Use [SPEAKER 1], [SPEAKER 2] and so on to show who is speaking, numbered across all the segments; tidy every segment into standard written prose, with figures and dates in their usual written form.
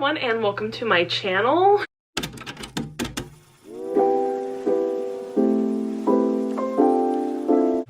[SPEAKER 1] everyone, and welcome to my channel.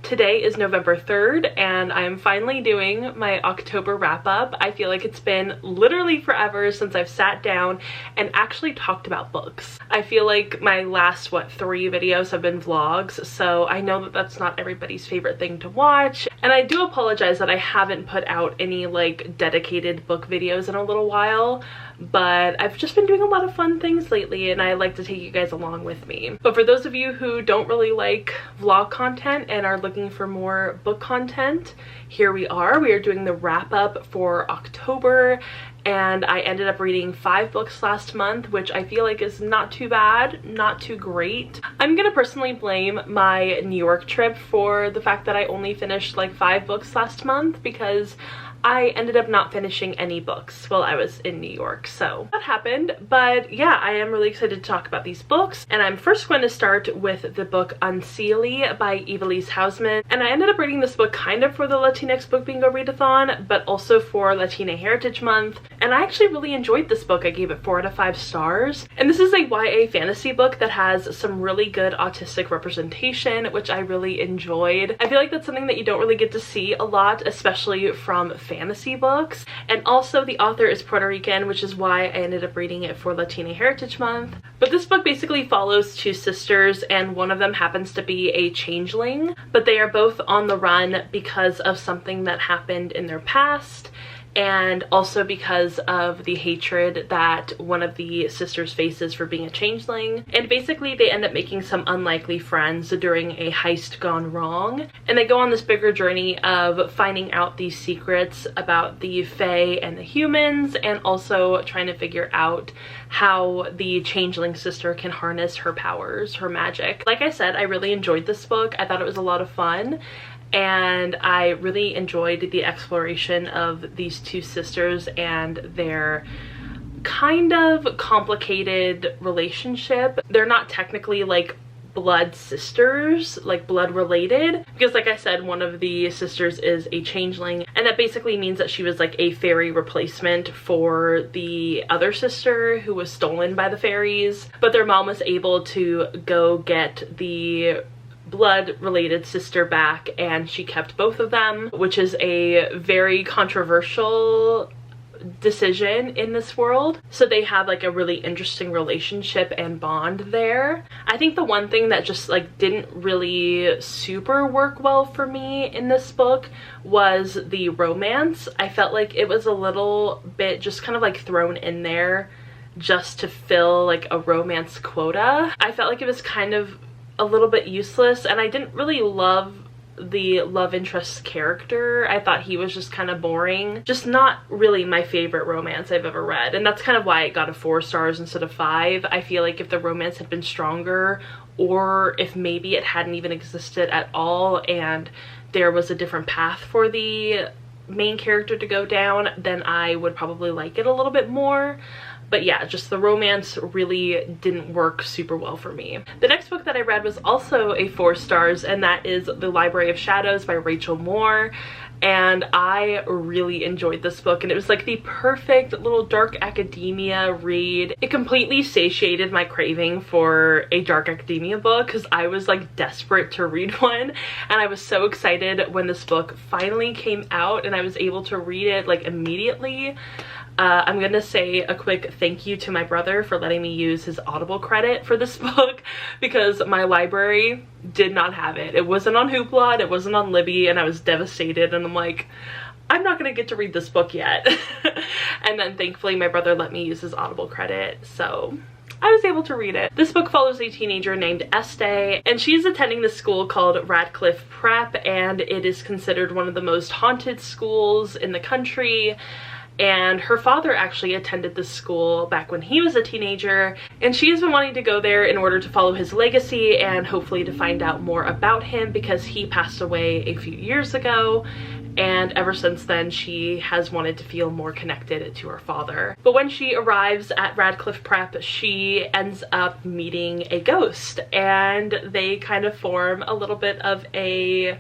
[SPEAKER 1] Today is November 3rd and I am finally doing my October wrap up. I feel like it's been literally forever since I've sat down and actually talked about books. I feel like my last, 3 videos have been vlogs, so I know that that's not everybody's favorite thing to watch. And I do apologize that I haven't put out any like dedicated book videos in a little while, but I've just been doing a lot of fun things lately and I like to take you guys along with me. But for those of you who don't really like vlog content and are looking for more book content, here we are. We are doing the wrap up for October, and I ended up reading 5 books last month, which I feel like is not too bad, not too great. I'm gonna personally blame my New York trip for the fact that I only finished like 5 books last month, because I ended up not finishing any books while I was in New York, so that happened. But yeah, I am really excited to talk about these books, and I'm first going to start with the book Unse by Ivelisse Hausman. And I ended up reading this book kind of for the Latinx Book Bingo Readathon, but also for Latina Heritage Month, and I actually really enjoyed this book. I gave it 4 out of 5 stars. And this is a YA fantasy book that has some really good autistic representation, which I really enjoyed. I feel like that's something that you don't really get to see a lot, especially from fantasy books. And also the author is Puerto Rican, which is why I ended up reading it for Latina Heritage Month. But this book basically follows 2 sisters, and one of them happens to be a changeling, but they are both on the run because of something that happened in their past, and also because of the hatred that one of the sisters faces for being a changeling. And basically they end up making some unlikely friends during a heist gone wrong, and they go on this bigger journey of finding out these secrets about the Fae and the humans, and also trying to figure out how the changeling sister can harness her powers, her magic. Like I said, I really enjoyed this book. I thought it was a lot of fun, and I really enjoyed the exploration of these 2 sisters and their kind of complicated relationship. They're not technically like blood sisters, like blood related, because like I said, one of the sisters is a changeling, and that basically means that she was like a fairy replacement for the other sister who was stolen by the fairies. But their mom was able to go get the blood related sister back, and she kept both of them, which is a very controversial decision in this world. So they have like a really interesting relationship and bond there. I think the one thing that just like didn't really super work well for me in this book was the romance. I felt like it was a little bit just kind of like thrown in there just to fill like a romance quota. I felt like it was kind of a little bit useless, and I didn't really love the love interest character. I thought he was just kind of boring. Just not really my favorite romance I've ever read, and that's kind of why it got a 4 stars instead of 5. I feel like if the romance had been stronger, or if maybe it hadn't even existed at all and there was a different path for the main character to go down, then I would probably like it a little bit more. But yeah, just the romance really didn't work super well for me. The next book that I read was also a 4 stars, and that is The Library of Shadows by Rachel Moore. And I really enjoyed this book, and it was like the perfect little dark academia read. It completely satiated my craving for a dark academia book, because I was like desperate to read one, and I was so excited when this book finally came out and I was able to read it like immediately. I'm gonna say a quick thank you to my brother for letting me use his Audible credit for this book, because my library did not have it. It wasn't on Hoopla, it wasn't on Libby, and I was devastated, and I'm like, I'm not gonna get to read this book yet. And then thankfully my brother let me use his Audible credit, so I was able to read it. This book follows a teenager named Este, and she's attending this school called Radcliffe Prep, and it is considered one of the most haunted schools in the country. And her father actually attended this school back when he was a teenager, and she has been wanting to go there in order to follow his legacy and hopefully to find out more about him, because he passed away a few years ago, and ever since then she has wanted to feel more connected to her father. But when she arrives at Radcliffe Prep, she ends up meeting a ghost, and they kind of form a little bit of a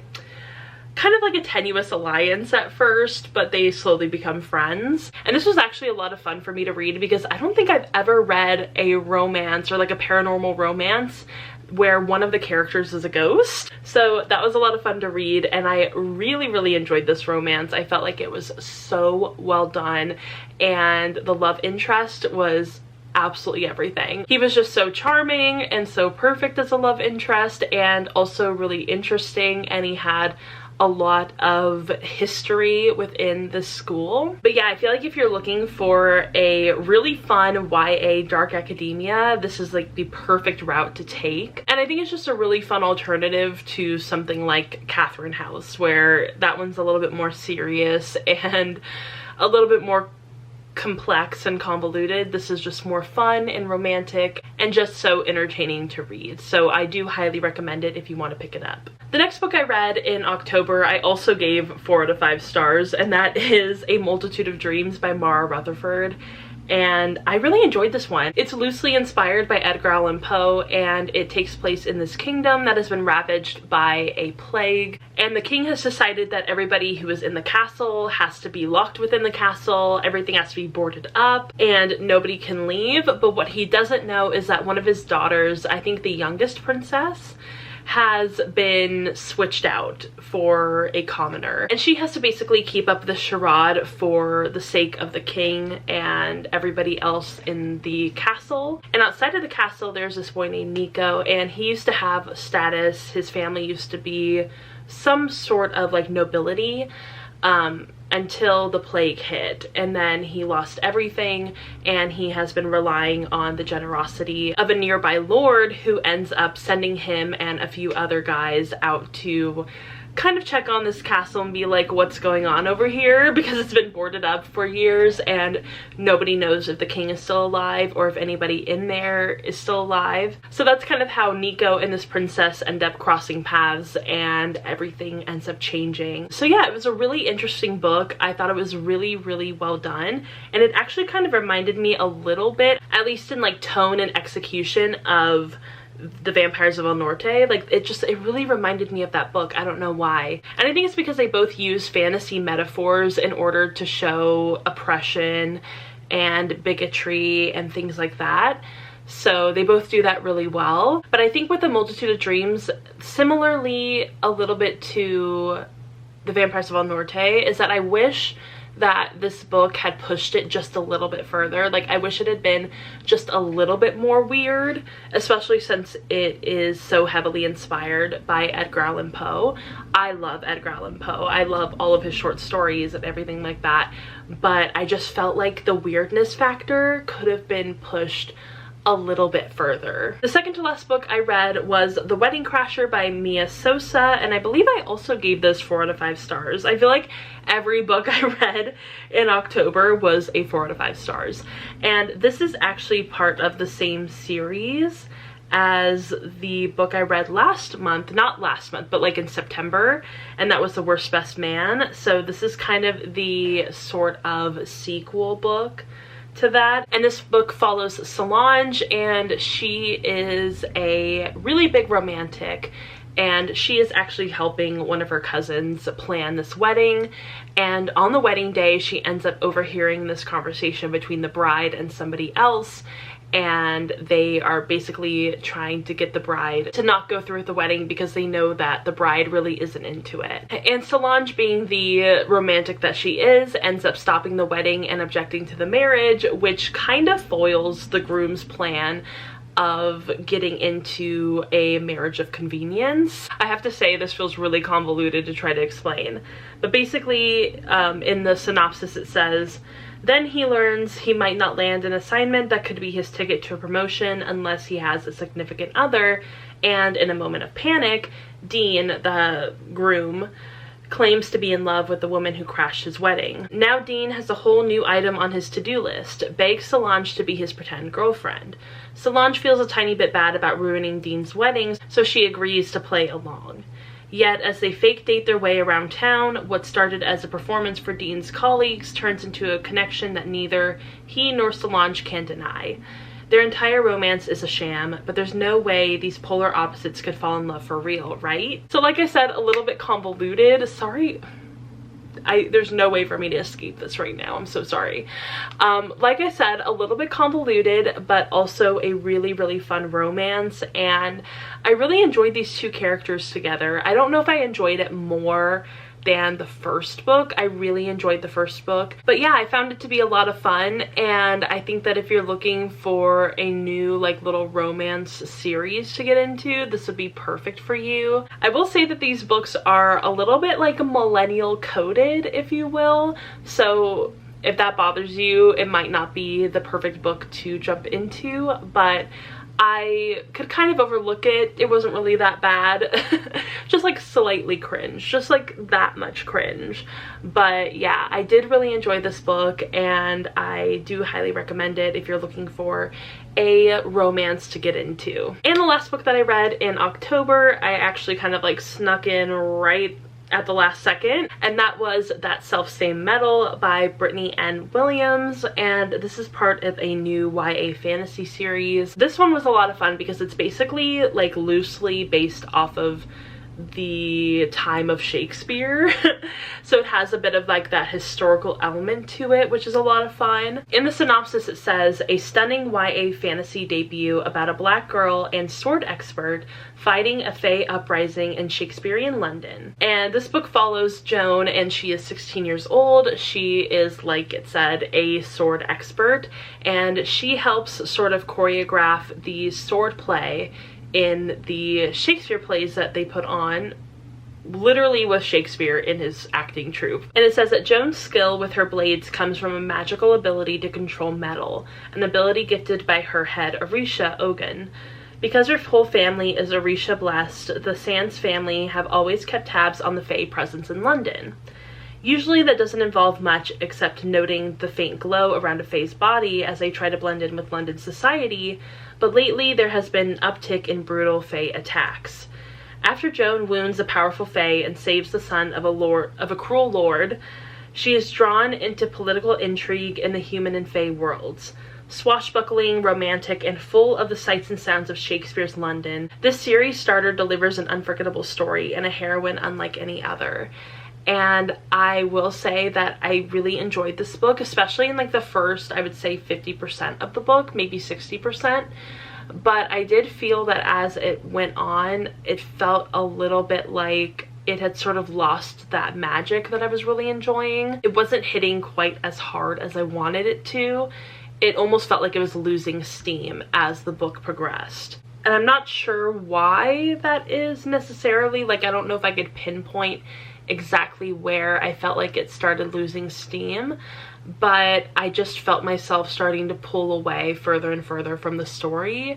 [SPEAKER 1] kind of like a tenuous alliance at first, but they slowly become friends. And this was actually a lot of fun for me to read because I don't think I've ever read a romance or like a paranormal romance where one of the characters is a ghost. So that was a lot of fun to read, and I really enjoyed this romance. I felt like it was so well done, and the love interest was absolutely everything. He was just so charming and so perfect as a love interest, and also really interesting, and he had a lot of history within the school. But yeah, I feel like if you're looking for a really fun YA dark academia, this is like the perfect route to take. And I think it's just a really fun alternative to something like Catherine House, where that one's a little bit more serious and a little bit more complex and convoluted. This is just more fun and romantic and just so entertaining to read. So I do highly recommend it if you want to pick it up. The next book I read in October, I also gave 4 out of 5 stars, and that is A Multitude of Dreams by Mara Rutherford. And I really enjoyed this one. It's loosely inspired by Edgar Allan Poe, and it takes place in this kingdom that has been ravaged by a plague. And the king has decided that everybody who is in the castle has to be locked within the castle, everything has to be boarded up, and nobody can leave. But what he doesn't know is that one of his daughters, I think the youngest princess, has been switched out for a commoner, and she has to basically keep up the charade for the sake of the king and everybody else in the castle. And outside of the castle there's this boy named Nico, and he used to have status. His family used to be some sort of like nobility until the plague hit, and then he lost everything, and he has been relying on the generosity of a nearby lord who ends up sending him and a few other guys out to kind of check on this castle and be like, what's going on over here, because it's been boarded up for years and nobody knows if the king is still alive or if anybody in there is still alive. So that's kind of how Nico and this princess end up crossing paths, and everything ends up changing. So yeah, it was a really interesting book. I thought it was really well done, and it actually kind of reminded me a little bit, at least in like tone and execution, of The Vampires of El Norte. Like it really reminded me of that book. I don't know why. And I think it's because they both use fantasy metaphors in order to show oppression and bigotry and things like that. So they both do that really well. But I think with A Multitude of Dreams, similarly a little bit to The Vampires of El Norte, is that I wish that this book had pushed it just a little bit further. Like I wish it had been just a little bit more weird, especially since it is so heavily inspired by Edgar Allan Poe. I love Edgar Allan Poe. I love all of his short stories and everything like that, but I just felt like the weirdness factor could have been pushed a little bit further. The second to last book I read was The Wedding Crasher by Mia Sosa, and I believe I also gave this 4 out of 5 stars. I feel like every book I read in October was a 4 out of 5 stars. And this is actually part of the same series as the book I read last month, not last month, but like in September, and that was The Worst Best Man. So this is kind of the sort of sequel book to that. And this book follows Solange, and she is a really big romantic, and she is actually helping one of her cousins plan this wedding. And on the wedding day she ends up overhearing this conversation between the bride and somebody else, and they are basically trying to get the bride to not go through with the wedding because they know that the bride really isn't into it. And Solange, being the romantic that she is, ends up stopping the wedding and objecting to the marriage, which kind of foils the groom's plan of getting into a marriage of convenience. I have to say this feels really convoluted to try to explain, but basically in the synopsis it says, then he learns he might not land an assignment that could be his ticket to a promotion unless he has a significant other, and in a moment of panic, Dean, the groom, claims to be in love with the woman who crashed his wedding. Now Dean has a whole new item on his to-do list: beg Solange to be his pretend girlfriend. Solange feels a tiny bit bad about ruining Dean's wedding, so she agrees to play along. Yet, as they fake date their way around town, what started as a performance for Dean's colleagues turns into a connection that neither he nor Solange can deny. Their entire romance is a sham, but there's no way these polar opposites could fall in love for real, right? So like I said, a little bit convoluted. Sorry, there's no way for me to escape this right now. I'm so sorry. Like I said, a little bit convoluted, but also a really, really fun romance. And I really enjoyed these two characters together. I don't know if I enjoyed it more than the first book. I really enjoyed the first book, but yeah, I found it to be a lot of fun, and I think that if you're looking for a new like little romance series to get into, this would be perfect for you. I will say that these books are a little bit like millennial coded, if you will, so if that bothers you, it might not be the perfect book to jump into, but I could kind of overlook it. It wasn't really that bad. Just like slightly cringe, just like that much cringe. But yeah, I did really enjoy this book, and I do highly recommend it if you're looking for a romance to get into. And the last book that I read in October, I actually kind of like snuck in right at the last second, and that was That Selfsame Metal by Brittany N. Williams, and this is part of a new YA fantasy series. This one was a lot of fun because it's basically like loosely based off of the time of Shakespeare. So it has a bit of like that historical element to it, which is a lot of fun. In the synopsis it says, a stunning YA fantasy debut about a black girl and sword expert fighting a Fae uprising in Shakespearean London. And this book follows Joan, and she is 16 years old. She is, like it said, a sword expert, and she helps sort of choreograph the sword play in the Shakespeare plays that they put on, literally with Shakespeare in his acting troupe. And it says that Joan's skill with her blades comes from a magical ability to control metal, an ability gifted by her head Orisha Ogun. Because her whole family is Orisha blessed, the Sands family have always kept tabs on the Fae presence in London. Usually that doesn't involve much except noting the faint glow around a Fae's body as they try to blend in with London society, but lately there has been an uptick in brutal Fae attacks. After Joan wounds a powerful Fae and saves the son of a cruel lord, she is drawn into political intrigue in the human and Fae worlds. Swashbuckling, romantic, and full of the sights and sounds of Shakespeare's London, this series starter delivers an unforgettable story and a heroine unlike any other. And I will say that I really enjoyed this book, especially in like the first, I would say 50% of the book, maybe 60%. But I did feel that as it went on, it felt a little bit like it had sort of lost that magic that I was really enjoying. It wasn't hitting quite as hard as I wanted it to. It almost felt like it was losing steam as the book progressed. And I'm not sure why that is necessarily. Like, I don't know if I could pinpoint exactly where I felt like it started losing steam, but I just felt myself starting to pull away further and further from the story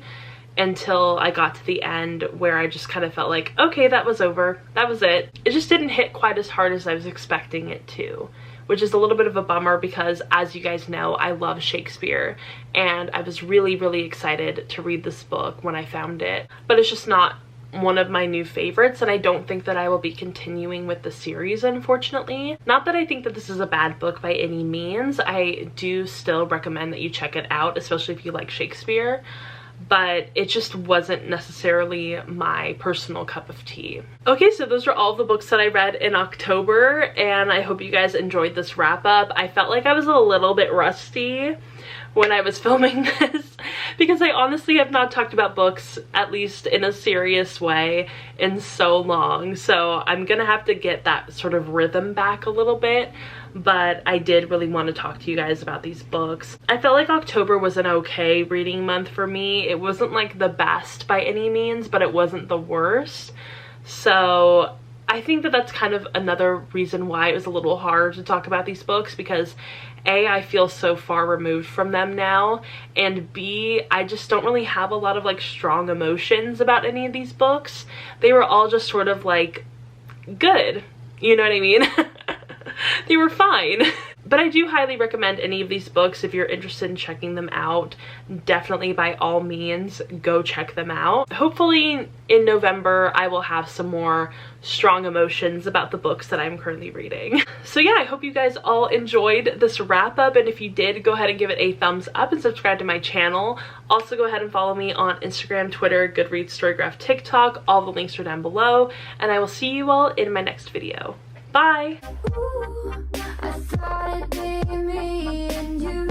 [SPEAKER 1] until I got to the end where I just kind of felt like, okay, that was over. That was it. It just didn't hit quite as hard as I was expecting it to, which is a little bit of a bummer because, as you guys know, I love Shakespeare, and I was really, really excited to read this book when I found it, but it's just not one of my new favorites, and I don't think that I will be continuing with the series, unfortunately. Not that I think that this is a bad book by any means. I do still recommend that you check it out, especially if you like Shakespeare, but it just wasn't necessarily my personal cup of tea. Okay, so those are all the books that I read in October, and I hope you guys enjoyed this wrap up. I felt like I was a little bit rusty when I was filming this because I honestly have not talked about books, at least in a serious way, in so long. So I'm gonna have to get that sort of rhythm back a little bit, but I did really want to talk to you guys about these books. I felt like October was an okay reading month for me. It wasn't like the best by any means, but it wasn't the worst. So I think that that's kind of another reason why it was a little hard to talk about these books, because A, I feel so far removed from them now, and B, I just don't really have a lot of like strong emotions about any of these books. They were all just sort of like good, you know what I mean? They were fine. But I do highly recommend any of these books if you're interested in checking them out. Definitely, by all means, go check them out. Hopefully in November I will have some more strong emotions about the books that I'm currently reading. So yeah, I hope you guys all enjoyed this wrap up, and if you did, go ahead and give it a thumbs up and subscribe to my channel. Also go ahead and follow me on Instagram, Twitter, Goodreads, Storygraph, TikTok. All the links are down below, and I will see you all in my next video. Bye!
[SPEAKER 2] Ooh, I thought it'd be me and you.